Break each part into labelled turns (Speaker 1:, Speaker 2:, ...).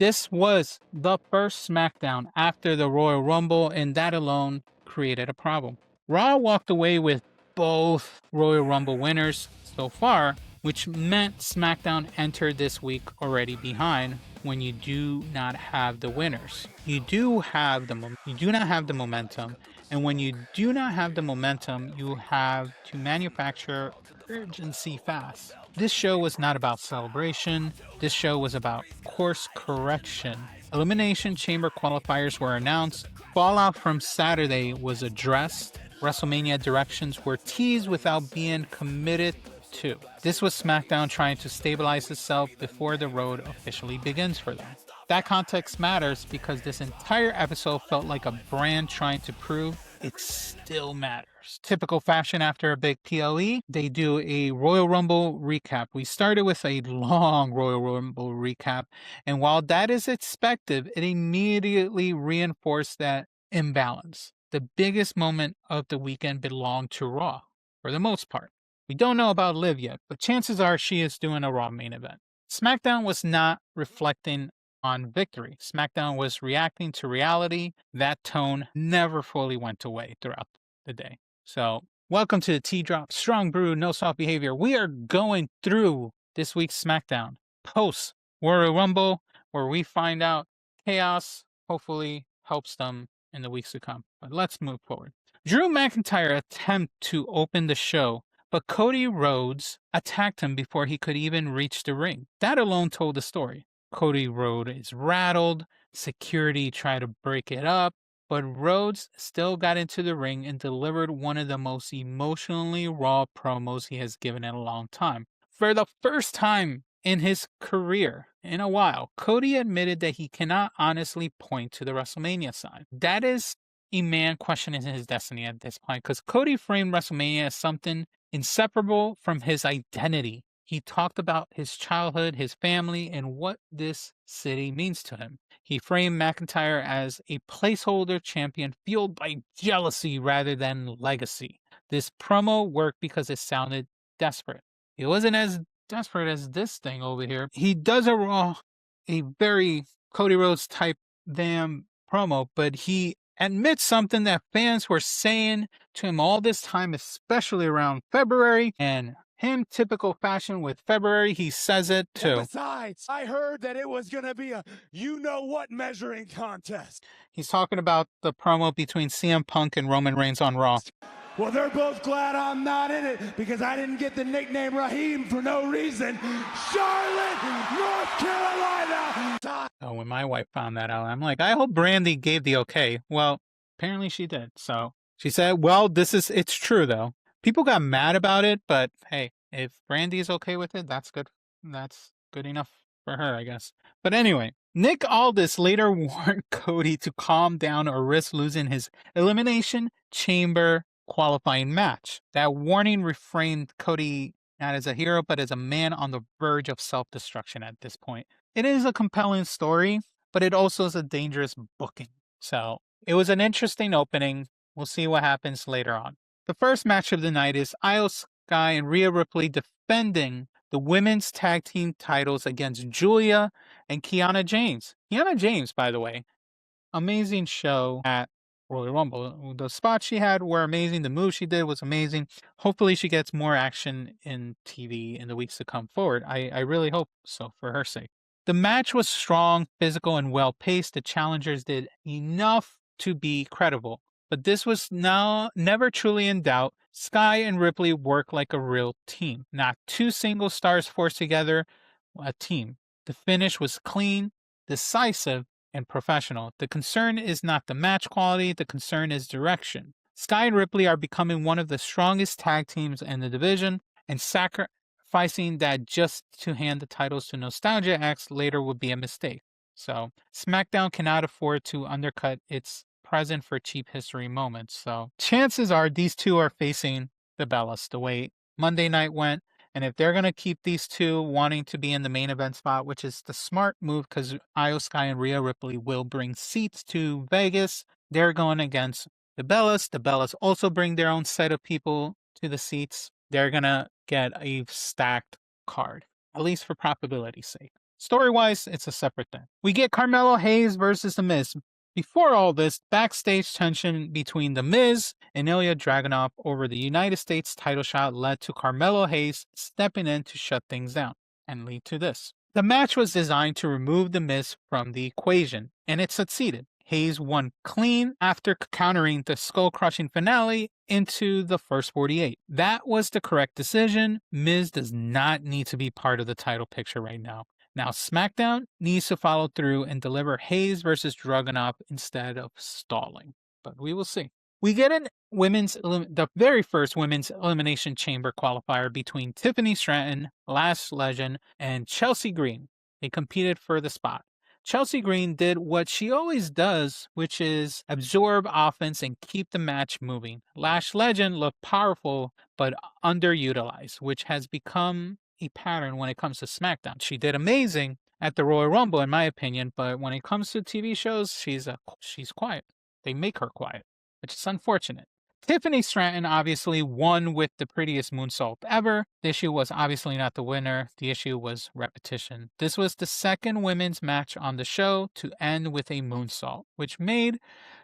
Speaker 1: This was the first SmackDown after the Royal Rumble, and that alone created a problem. Raw walked away with both Royal Rumble winners so far, which meant SmackDown entered this week already behind when you do not have the winners. You do not have the momentum, and when you do not have the momentum, you have to manufacture urgency fast. This show was not about celebration. This show was about course correction. Elimination Chamber qualifiers were announced. Fallout from Saturday was addressed. WrestleMania directions were teased without being committed to. This was SmackDown trying to stabilize itself before the road officially begins for them. That context matters because this entire episode felt like a brand trying to prove it still matters. Typical fashion after a big PLE, they do a Royal Rumble recap. We started with a long Royal Rumble recap, and while that is expected, it immediately reinforced that imbalance. The biggest moment of the weekend belonged to Raw, for the most part. We don't know about Liv yet, but chances are she is doing a Raw main event. SmackDown was not reflecting on victory. SmackDown was reacting to reality. That tone never fully went away throughout the day. So, welcome to the Tea Drop Strong Brew No Soft Behavior. We are going through this week's SmackDown post Royal Rumble, where we find out chaos hopefully helps them in the weeks to come. But let's move forward. Drew McIntyre attempted to open the show, but Cody Rhodes attacked him before he could even reach the ring. That alone told the story. Cody Rhodes is rattled, security tried to break it up, but Rhodes still got into the ring and delivered one of the most emotionally raw promos he has given in a long time. For the first time in his career in a while, Cody admitted that he cannot honestly point to the WrestleMania side. That is a man questioning his destiny at this point, because Cody framed WrestleMania as something inseparable from his identity. He talked about his childhood, his family, and what this city means to him. He framed McIntyre as a placeholder champion fueled by jealousy rather than legacy. This promo worked because it sounded desperate. It wasn't as desperate as this thing over here. He does a very Cody Rhodes type damn promo, but he admits something that fans were saying to him all this time, especially around February, and him, typical fashion with February, he says it too.
Speaker 2: And besides, I heard that it was going to be a you-know-what measuring contest.
Speaker 1: He's talking about the promo between CM Punk and Roman Reigns on Raw.
Speaker 2: Well, they're both glad I'm not in it because I didn't get the nickname Raheem for no reason. Charlotte, North Carolina.
Speaker 1: Oh, when my wife found that out, I'm like, I hope Brandi gave the okay. Well, apparently she did. So she said, well, it's true though. People got mad about it, but hey, if Brandi is okay with it, that's good. That's good enough for her, I guess. But anyway, Nick Aldis later warned Cody to calm down or risk losing his Elimination Chamber qualifying match. That warning reframed Cody not as a hero, but as a man on the verge of self-destruction at this point. It is a compelling story, but it also is a dangerous booking. So it was an interesting opening. We'll see what happens later on. The first match of the night is Io Sky and Rhea Ripley defending the women's tag team titles against Julia and Kiana James. Kiana James, by the way, amazing show at Royal Rumble. The spots she had were amazing. The move she did was amazing. Hopefully she gets more action in TV in the weeks to come forward. I really hope so for her sake. The match was strong, physical, and well-paced. The challengers did enough to be credible. But this was never truly in doubt. Sky and Ripley work like a real team. Not two single stars forced together, a team. The finish was clean, decisive, and professional. The concern is not the match quality, the concern is direction. Sky and Ripley are becoming one of the strongest tag teams in the division, and sacrificing that just to hand the titles to Nostalgia X later would be a mistake. So, SmackDown cannot afford to undercut its present for cheap history moments. So, chances are these two are facing the Bellas the way Monday night went. And if they're going to keep these two wanting to be in the main event spot, which is the smart move because Io Sky and Rhea Ripley will bring seats to Vegas, they're going against the Bellas. The Bellas also bring their own set of people to the seats. They're going to get a stacked card, at least for probability's sake. Story-wise, it's a separate thing. We get Carmelo Hayes versus The Miz. Before all this, backstage tension between The Miz and Ilya Dragunov over the United States title shot led to Carmelo Hayes stepping in to shut things down and lead to this. The match was designed to remove The Miz from the equation, and it succeeded. Hayes won clean after countering the skull-crushing finale into the first 48. That was the correct decision. Miz does not need to be part of the title picture right now. Now SmackDown needs to follow through and deliver Hayes versus Dragunov instead of stalling. But we will see. We get the very first women's Elimination Chamber qualifier between Tiffany Stratton, Lash Legend, and Chelsea Green. They competed for the spot. Chelsea Green did what she always does, which is absorb offense and keep the match moving. Lash Legend looked powerful but underutilized, which has become a pattern when it comes to SmackDown. She did amazing at the Royal Rumble, in my opinion, but when it comes to TV shows, she's quiet. They make her quiet, which is unfortunate. Tiffany Stratton obviously won with the prettiest moonsault ever. The issue was obviously not the winner. The issue was repetition. This was the second women's match on the show to end with a moonsault, which made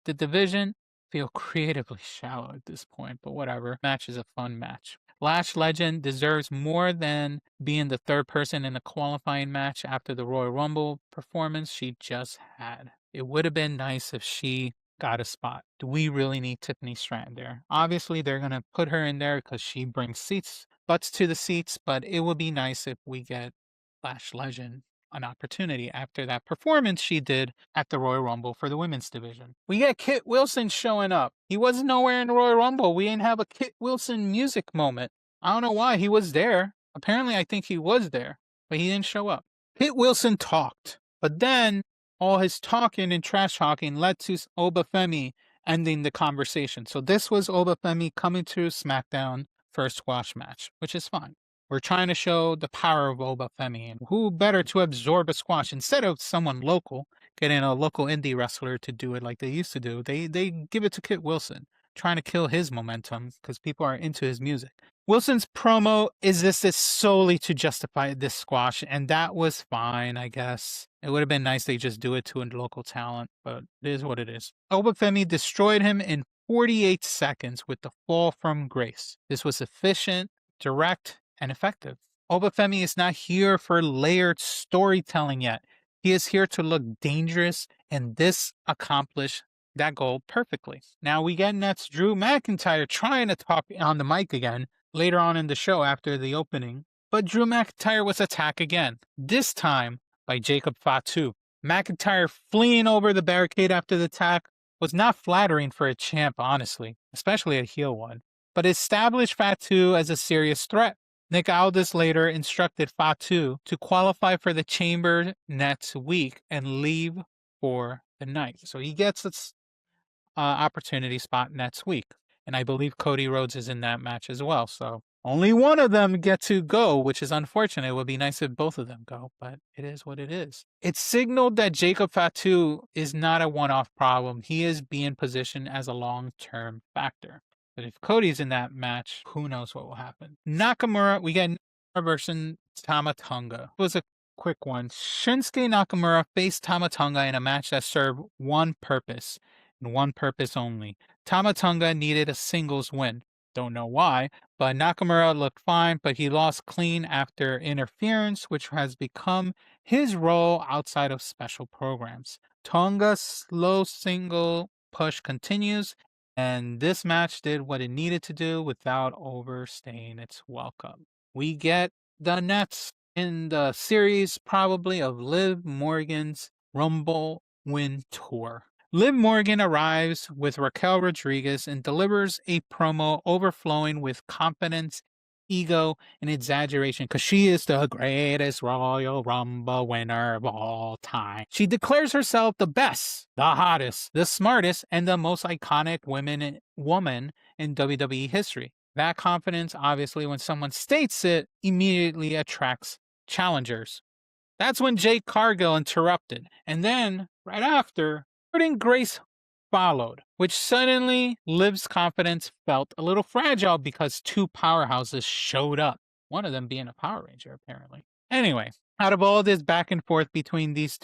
Speaker 1: the division feel creatively shallow at this point, but whatever. Match is a fun match. Lash Legend deserves more than being the third person in a qualifying match after the Royal Rumble performance she just had. It would have been nice if she got a spot. Do we really need Tiffany Stratton there? Obviously, they're going to put her in there because she brings butts to the seats, but it would be nice if we get Lash Legend an opportunity after that performance she did at the Royal Rumble for the women's division. We get Kit Wilson showing up. He was nowhere in the Royal Rumble. We didn't have a Kit Wilson music moment. I don't know why. He was there. Apparently, I think he was there, but he didn't show up. Kit Wilson talked, but then all his talking and trash talking led to Obafemi ending the conversation. So this was Obafemi coming to SmackDown for a squash match, which is fine. We're trying to show the power of Obafemi, and who better to absorb a squash instead of someone local, getting a local indie wrestler to do it like they used to do. They give it to Kit Wilson, trying to kill his momentum because people are into his music. Wilson's promo is this solely to justify this squash, and that was fine, I guess. It would have been nice they just do it to a local talent, but it is what it is. Obafemi destroyed him in 48 seconds with the fall from grace. This was efficient, direct, and effective. Obafemi is not here for layered storytelling yet. He is here to look dangerous, and this accomplished that goal perfectly. Now we get Nets Drew McIntyre trying to talk on the mic again later on in the show after the opening, but Drew McIntyre was attacked again, this time by Jacob Fatu. McIntyre fleeing over the barricade after the attack was not flattering for a champ, honestly, especially a heel one, but established Fatu as a serious threat. Nick Aldis later instructed Fatu to qualify for the Chamber next week and leave for the night. So he gets this opportunity spot next week. And I believe Cody Rhodes is in that match as well. So only one of them get to go, which is unfortunate. It would be nice if both of them go, but it is what it is. It signaled that Jacob Fatu is not a one-off problem. He is being positioned as a long-term factor. But if Cody's in that match, who knows what will happen. Nakamura, we get Nakamura versus Tama Tonga. It was a quick one. Shinsuke Nakamura faced Tama Tonga in a match that served one purpose, and one purpose only. Tama Tonga needed a singles win. Don't know why, but Nakamura looked fine, but he lost clean after interference, which has become his role outside of special programs. Tonga's slow single push continues, and this match did what it needed to do without overstaying its welcome. We get the Nets in the series probably of Liv Morgan's Rumble Win Tour. Liv Morgan arrives with Raquel Rodriguez and delivers a promo overflowing with confidence, ego, and exaggeration because she is the greatest Royal Rumble winner of all time. She declares herself the best, the hottest, the smartest, and the most iconic woman in WWE history. That confidence, obviously, when someone states it, immediately attracts challengers. That's when Jade Cargill interrupted, and then, right after, Grace followed, which suddenly Liv's confidence felt a little fragile because two powerhouses showed up, one of them being a Power Ranger, apparently. Anyway, Out of all this back and forth between these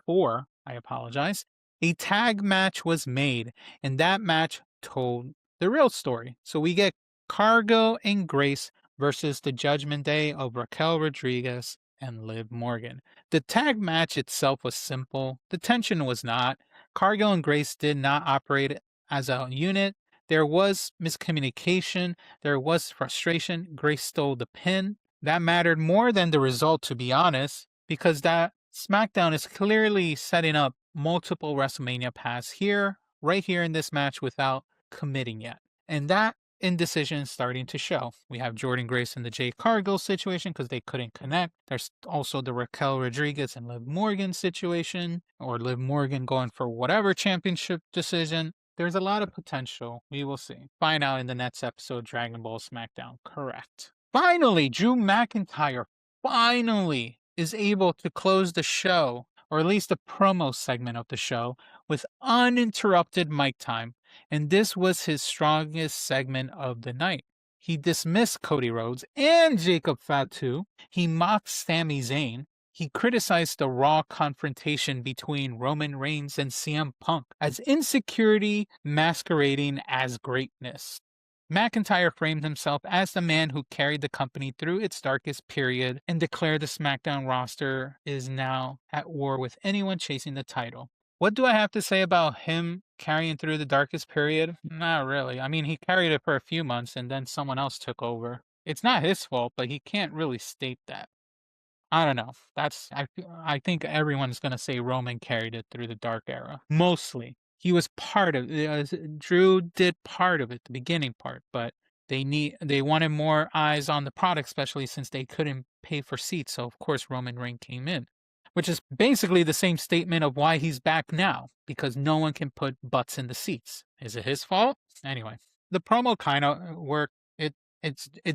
Speaker 1: four, I apologize, a tag match was made, and that match told the real story. So we get Cargill and Grace versus the Judgment Day of Raquel Rodriguez and Liv Morgan. The tag match itself was simple. The tension was not. Cargill and Grace did not operate as a unit. There was miscommunication. There was frustration. Grace stole the pin. That mattered more than the result, to be honest, because that SmackDown is clearly setting up multiple WrestleMania paths here, right here in this match without committing yet. And that indecision is starting to show. We have Jordan Grace and the Jade Cargill situation because they couldn't connect. There's also the Raquel Rodriguez and Liv Morgan situation, or Liv Morgan going for whatever championship decision. There's a lot of potential. We will see. Find out in the next episode, Dragon Ball SmackDown. Correct. Finally, Drew McIntyre finally is able to close the show, or at least the promo segment of the show, with uninterrupted mic time. And this was his strongest segment of the night. He dismissed Cody Rhodes and Jacob Fatu. He mocked Sami Zayn. He criticized the Raw confrontation between Roman Reigns and CM Punk as insecurity masquerading as greatness. McIntyre framed himself as the man who carried the company through its darkest period and declared the SmackDown roster is now at war with anyone chasing the title. What do I have to say about him carrying through the darkest period? Not really. I mean, he carried it for a few months and then someone else took over. It's not his fault, but he can't really state that. I don't know. I think everyone's gonna say Roman carried it through the dark era. Mostly, he was part of. Drew did part of it, the beginning part, but they wanted more eyes on the product, especially since they couldn't pay for seats. So of course Roman Reigns came in, which is basically the same statement of why he's back now, because no one can put butts in the seats. Is it his fault? Anyway, the promo kind of worked. It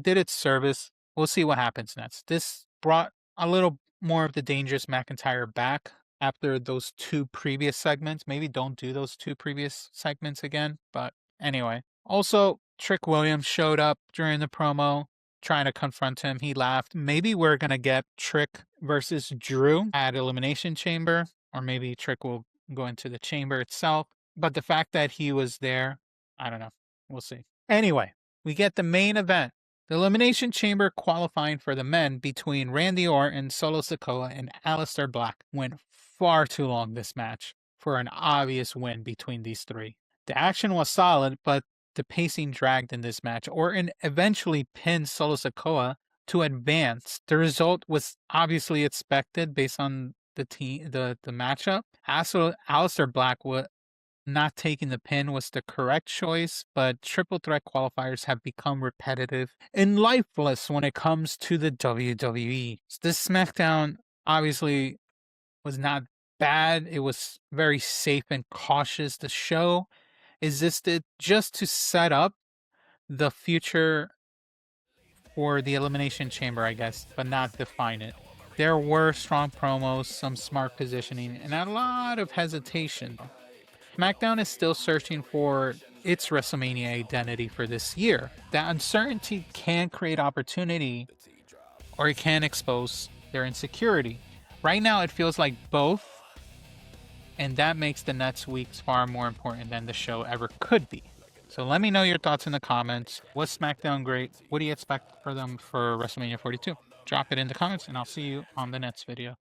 Speaker 1: did its service. We'll see what happens next. This brought a little more of the dangerous McIntyre back after those two previous segments. Maybe don't do those two previous segments again. But anyway, also Trick Williams showed up during the promo trying to confront him. He laughed. Maybe we're going to get Trick versus Drew at Elimination Chamber, or maybe Trick will go into the chamber itself. But the fact that he was there, I don't know. We'll see. Anyway, we get the main event. The Elimination Chamber qualifying for the men between Randy Orton, Solo Sikoa, and Aleister Black went far too long this match for an obvious win between these three. The action was solid, but the pacing dragged in this match. Orton eventually pinned Solo Sikoa to advance. The result was obviously expected based on the matchup. Aleister Black not taking the pin was the correct choice, but triple threat qualifiers have become repetitive and lifeless when it comes to the WWE. This SmackDown obviously was not bad. It was very safe and cautious. The show existed just to set up the future for the Elimination Chamber, I guess, but not define it. There were strong promos, some smart positioning, and a lot of hesitation. SmackDown is still searching for its WrestleMania identity for this year. That uncertainty can create opportunity, or it can expose their insecurity. Right now, it feels like both, and that makes the next weeks far more important than the show ever could be. So let me know your thoughts in the comments. Was SmackDown great? What do you expect for them for WrestleMania 42? Drop it in the comments, and I'll see you on the next video.